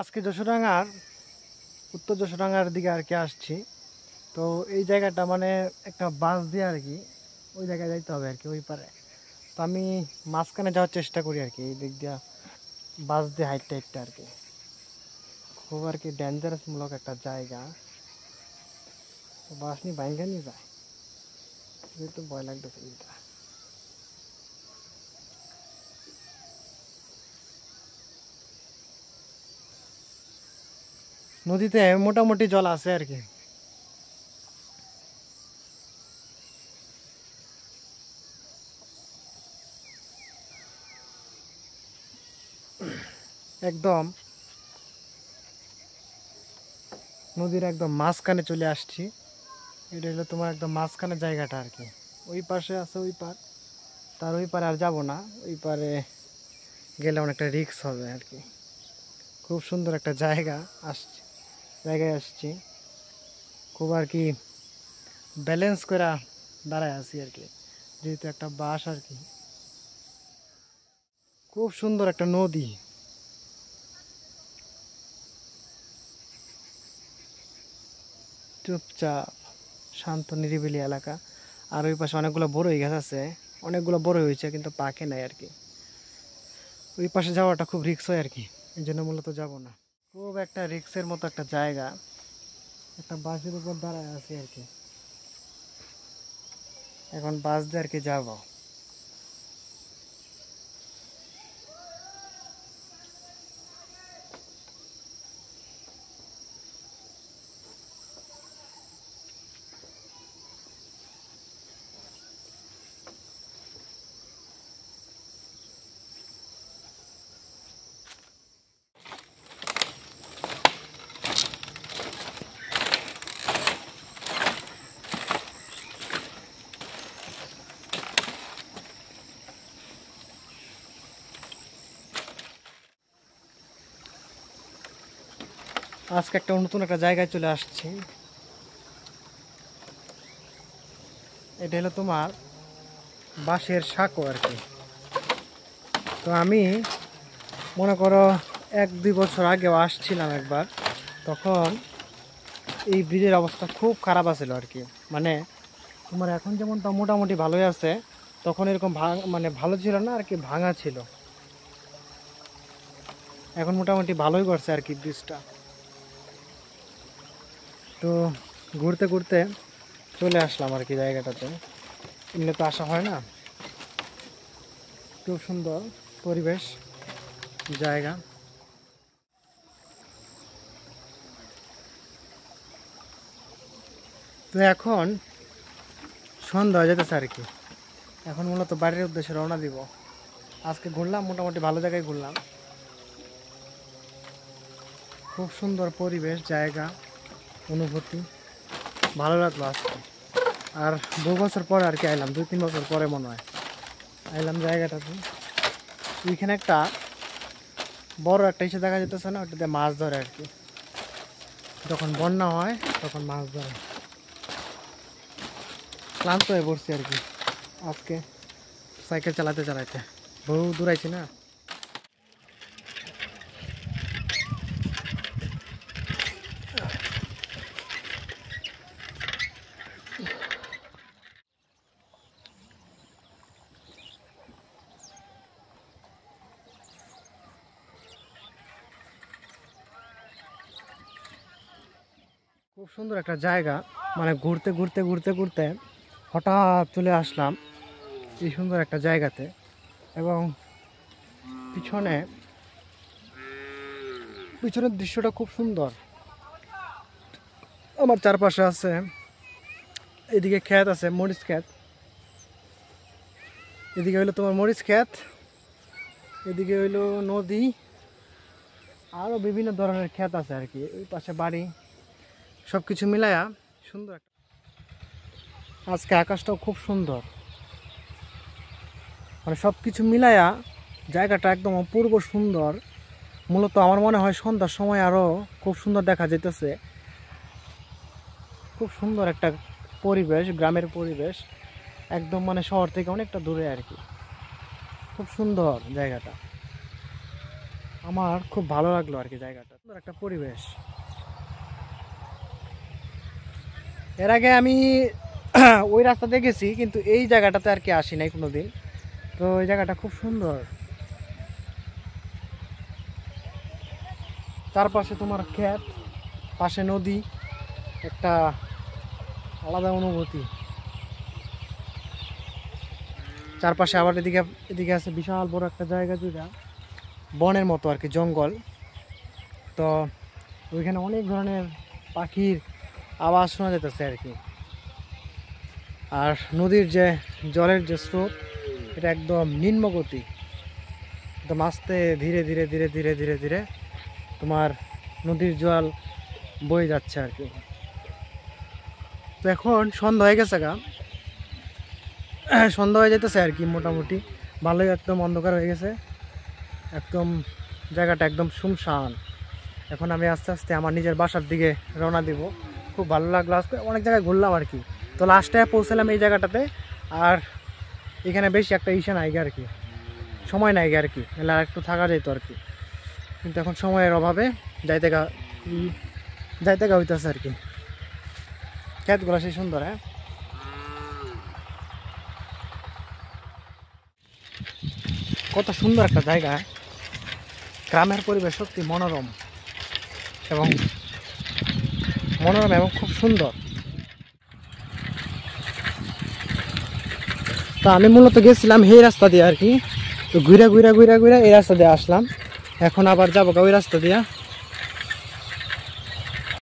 আজকে যশোরাঙ্গার উত্তর যশোরাঙ্গার দিকে আর কি আসছি। তো এই জায়গাটা মানে একটা বাস দিয়ে আর কি ওই জায়গায় যাইতে হবে আর কি, ওই পারে। তো আমি মাঝখানে যাওয়ার চেষ্টা করি আর কি, এই দিক দিয়ে বাস দিয়ে হাইটটা হাইটটা আর কি। খুব আর কি ডেঞ্জারাস মূলক একটা জায়গা। তো বাস নিয়ে বাইঙ্গা নিয়ে যায়, যেহেতু ভয় লাগতেছে এইটা। নদীতে মোটামুটি জল আছে আর কি। একদম নদীর একদম মাঝখানে চলে আসছি। এটা হলো তোমার একদম মাঝখানে জায়গাটা আর কি। ওই পাশে আছে ওই পার, তার ওই পারে আর যাবো না। ওই পারে গেলে অনেকটা রিস্ক হবে আর কি। খুব সুন্দর একটা জায়গায় আসছি। খুব আর কি ব্যালেন্স করে দাঁড়ায় আছি আর কি, যেহেতু একটা বাস আর কি। খুব সুন্দর একটা নদী, চুপচাপ শান্ত নিরিবিলি এলাকা। আর ওই পাশে অনেকগুলো বড়ই গাছ আছে, অনেকগুলো বড়ই হয়েছে কিন্তু পাকে নাই আর কি। ওই পাশে যাওয়াটা খুব রিস্ক হয় আর কি, এই জন্য মূলত যাবো না। খুব একটা রিস্কের মতো একটা জায়গা। একটা বাসের উপর দাঁড়ায় আছি আর কি, এখন বাস দিয়ে আর কি যাবো। আজকে একটা নতুন একটা জায়গায় চলে আসছি। এটা হলো তোমার বাঁশের সাঁকো আর কি। তো আমি মনে করো 1-2 বছর আগেও আসছিলাম একবার। তখন এই ব্রিজের অবস্থা খুব খারাপ আছিল আর কি। মানে তোমার এখন যেমন তা মোটামুটি ভালোই আছে, তখন এরকম মানে ভালো ছিল না আর কি, ভাঙা ছিল। এখন মোটামুটি ভালোই করছে আর কি ব্রিজটা। তো ঘুরতে ঘুরতে চলে আসলাম আর কি জায়গাটাতে, এমনি তো আসা হয় না। খুব সুন্দর পরিবেশ, জায়গা। তো এখন সন্ধ্যা হয়ে যেতেছে আর কি, এখন মূলত বাড়ির উদ্দেশ্যে রওনা দিব। আজকে ঘুরলাম, মোটামুটি ভালো জায়গায় ঘুরলাম। খুব সুন্দর পরিবেশ, জায়গা, অনুভূতি ভালো লাগলো আজকে। আর 2 বছর পরে আর কি আইলাম, 2-3 বছর পরে মনে হয় আইলাম জায়গাটাতে। ওইখানে একটা বড় একটা ইসে দেখা যেতেছে না, ওটাতে মাছ ধরে আর কি। যখন বন্যা হয় তখন মাছ ধরে। ক্লান্ত হয়ে পড়ছি আর কি আজকে, সাইকেল চালাতে চালাতে বহু দূরাইছি না। খুব সুন্দর একটা জায়গা, মানে ঘুরতে ঘুরতে ঘুরতে ঘুরতে হঠাৎ চলে আসলাম এই সুন্দর একটা জায়গাতে। এবং পিছনে পিছনের দৃশ্যটা খুব সুন্দর। আমার চারপাশে আছে, এদিকে ক্ষেত আছে, মরিচ ক্ষেত। এদিকে হইলো তোমার মরিচ ক্ষেত, এদিকে হইলো নদী, আরও বিভিন্ন ধরনের ক্ষেত আছে আর কি। ওই পাশে বাড়ি, সব কিছু মিলায়া সুন্দর একটা। আজকে আকাশটাও খুব সুন্দর, মানে সব কিছু মিলায়া জায়গাটা একদম অপূর্ব সুন্দর। মূলত আমার মনে হয় সন্ধ্যার সময় আরও খুব সুন্দর দেখা যেতেছে। খুব সুন্দর একটা পরিবেশ, গ্রামের পরিবেশ, একদম মানে শহর থেকে অনেকটা দূরে আর কি। খুব সুন্দর জায়গাটা। আমার খুব ভালো লাগলো আর কি জায়গাটা, সুন্দর একটা পরিবেশ। এর আগে আমি ওই রাস্তাতে গেছি, কিন্তু এই জায়গাটাতে আর কি আসি নাই কোনোদিন। তো এই জায়গাটা খুব সুন্দর, চারপাশে তোমার ক্ষেত, পাশে নদী, একটা আলাদা অনুভূতি। চারপাশে আবার এদিকে এদিকে আছে বিশাল বড় একটা জায়গা, যেটা বনের মতো আর কি, জঙ্গল। তো ওইখানে অনেক ধরনের পাখির আওয়াজ শোনা যেতেছে আর কি। আর নদীর যে জলের যে স্রোত, এটা একদম নিম্নগতি, একদম আস্তে ধীরে ধীরে ধীরে ধীরে ধীরে ধীরে তোমার নদীর জল বয়ে যাচ্ছে আর কি। তো এখন সন্ধ্যা হয়ে গেছে গা, সন্ধ্যা হয়ে যেতেছে আর কি, মোটামুটি ভালোই একদম অন্ধকার হয়ে গেছে, একদম জায়গাটা একদম শুনশান। এখন আমি আস্তে আস্তে আমার নিজের বাসার দিকে রওনা দিব। খুব ভালো লাগলো, আজকে অনেক জায়গায় ঘুরলাম আর কি। তো লাস্টে পৌঁছালাম এই জায়গাটাতে। আর এখানে বেশি একটা ইসে নাই আর কি, সময় নাই আর কি, এলে আর একটু থাকা যেত আর কি। কিন্তু এখন সময়ের অভাবে যাইতে গা হইতেছে আর কি। ক্ষেতগুলো সেই সুন্দর। হ্যাঁ, কত সুন্দর একটা জায়গা, গ্রামের পরিবেশ সত্যি মনোরম এবং খুব সুন্দর। তো আমি মূলত গেছিলাম এই রাস্তা দিয়ে আর কি। তো ঘুরে ঘুরে ঘুরে ঘুরে এই রাস্তা দিয়ে আসলাম, এখন আবার যাবো ওই রাস্তা দিয়া।